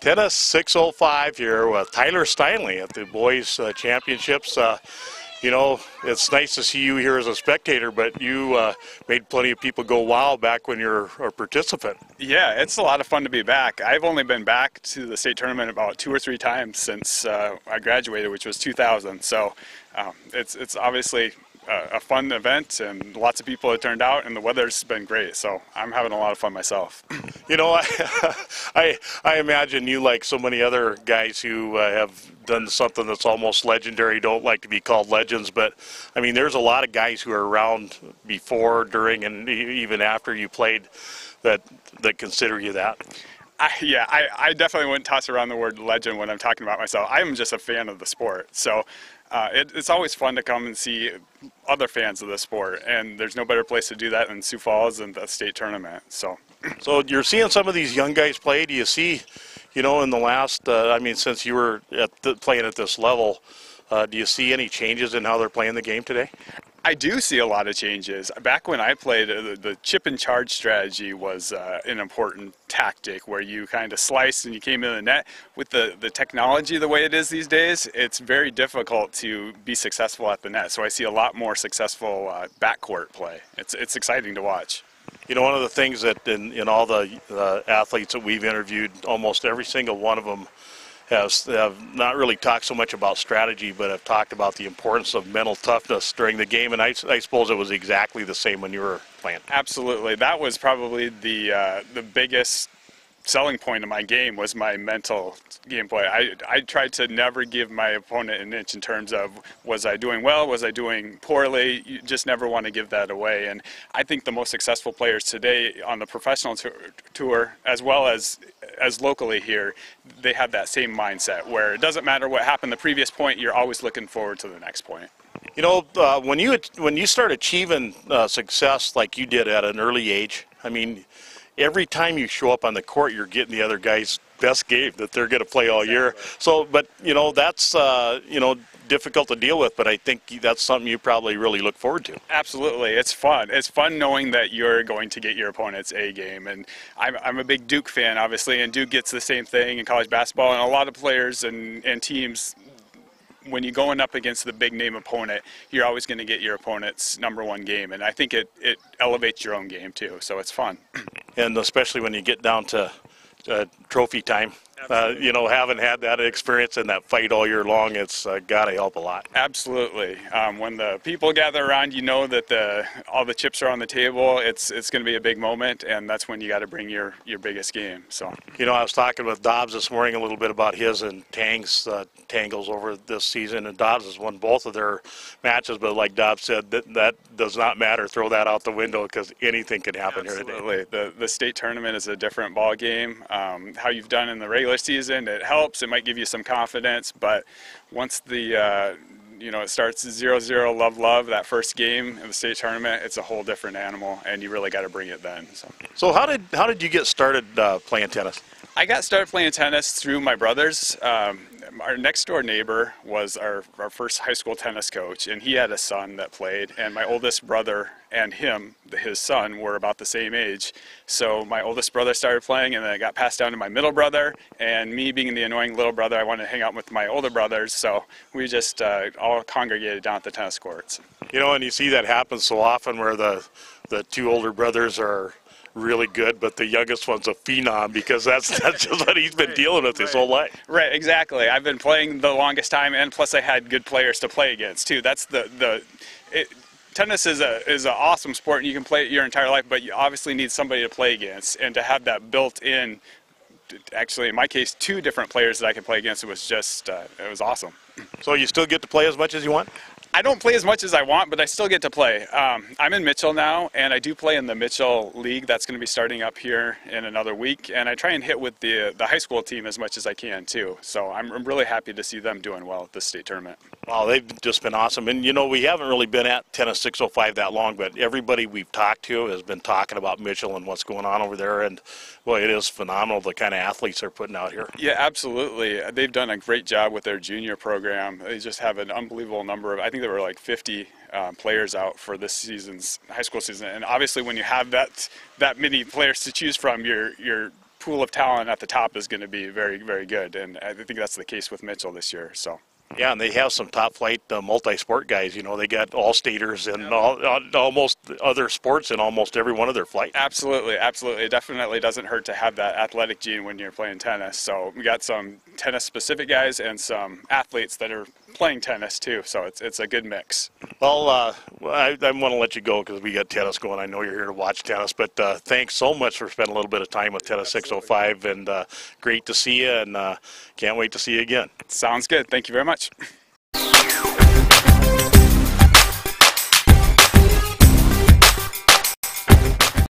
Tennis 605 here with Tyler Steinle at the boys championships. You know, it's nice to see you here as a spectator, but you made plenty of people go wow back when you're a participant. Yeah, it's a lot of fun to be back. I've only been back to the state tournament about 2 or 3 times since I graduated, which was 2000. So it's obviously a fun event, and lots of people have turned out, and the weather's been great. So I'm having a lot of fun myself. You know, I imagine you, like so many other guys who have done something that's almost legendary, don't like to be called legends, but I mean, there's a lot of guys who are around before, during, and even after you played that consider you that. I definitely wouldn't toss around the word legend when I'm talking about myself. I'm just a fan of the sport. So it's always fun to come and see other fans of the sport, and there's no better place to do that than Sioux Falls and the state tournament. So you're seeing some of these young guys play. Do you see, you know, in the last, I mean, since you were playing at this level, do you see any changes in how they're playing the game today? I do see a lot of changes. Back when I played, the chip and charge strategy was an important tactic where you kind of sliced and you came in the net. With the technology the way it is these days, it's very difficult to be successful at the net. So I see a lot more successful backcourt play. It's exciting to watch. You know, one of the things that in all the athletes that we've interviewed, almost every single one of them have not really talked so much about strategy, but have talked about the importance of mental toughness during the game, and I suppose it was exactly the same when you were playing. Absolutely. That was probably the biggest selling point of my game, was my mental gameplay. I tried to never give my opponent an inch in terms of, was I doing well, was I doing poorly? You just never want to give that away. And I think the most successful players today on the professional tour, as well as locally here, they have that same mindset where it doesn't matter what happened the previous point, you're always looking forward to the next point. You know, when you start achieving success like you did at an early age, I mean, every time you show up on the court, you're getting the other guy's best game that they're going to play all year. So, but, you know, that's, you know, difficult to deal with, but I think that's something you probably really look forward to. Absolutely. It's fun. It's fun knowing that you're going to get your opponent's A game. And I'm a big Duke fan, obviously, and Duke gets the same thing in college basketball. And a lot of players and teams, when you're going up against the big name opponent, you're always going to get your opponent's #1 game. And I think it elevates your own game too. So it's fun. And especially when you get down to trophy time, you know, having had that experience and that fight all year long, it's got to help a lot. Absolutely. When the people gather around, you know that all the chips are on the table. It's going to be a big moment, and that's when you got to bring your biggest game. So, you know, I was talking with Dobbs this morning a little bit about his and Tang's tangles over this season, and Dobbs has won both of their matches, but like Dobbs said, that does not matter. Throw that out the window, because anything can happen here today. Absolutely. The state tournament is a different ball game. How you've done in the regular season, it helps. It might give you some confidence, but once you know, it starts 0-0 love that first game in the state tournament, it's a whole different animal, and you really got to bring it then. So how did you get started playing tennis? I got started playing tennis through my brothers. Our next door neighbor was our first high school tennis coach, and he had a son that played, and my oldest brother and his son were about the same age. So my oldest brother started playing, and then it got passed down to my middle brother, and me being the annoying little brother, I wanted to hang out with my older brothers, so we just all congregated down at the tennis courts. You know, and you see that happen so often where the 2 older brothers are really good, but the youngest one's a phenom, because that's just what he's been dealing with his whole life. Right, exactly. I've been playing the longest time, and plus I had good players to play against too. That's tennis is an awesome sport, and you can play it your entire life, but you obviously need somebody to play against, and to have that built in. Actually, in my case, 2 different players that I could play against. It was just it was awesome. So you still get to play as much as you want? I don't play as much as I want, but I still get to play. I'm in Mitchell now, and I do play in the Mitchell League. That's going to be starting up here in another week, and I try and hit with the high school team as much as I can too. So I'm really happy to see them doing well at this state tournament. Wow, they've just been awesome. And you know, we haven't really been at Tennis 605 that long, but everybody we've talked to has been talking about Mitchell and what's going on over there, and well, it is phenomenal, the kind of athletes they're putting out here. Yeah, absolutely. They've done a great job with their junior program. They just have an unbelievable number of, I think there were like 50 players out for this season's high school season. And obviously when you have that many players to choose from, you're pool of talent at the top is going to be very, very good, and I think that's the case with Mitchell this year. So. Yeah, and they have some top flight multi-sport guys. You know, they got all-staters and almost other sports in almost every one of their flights. Absolutely, absolutely. It definitely doesn't hurt to have that athletic gene when you're playing tennis. So we got some tennis-specific guys and some athletes that are playing tennis too. So it's a good mix. Well, I want to let you go because we got tennis going. I know you're here to watch tennis, but thanks so much for spending a little bit of time with Tennis 605, and great to see you, and can't wait to see you again. Sounds good. Thank you very much.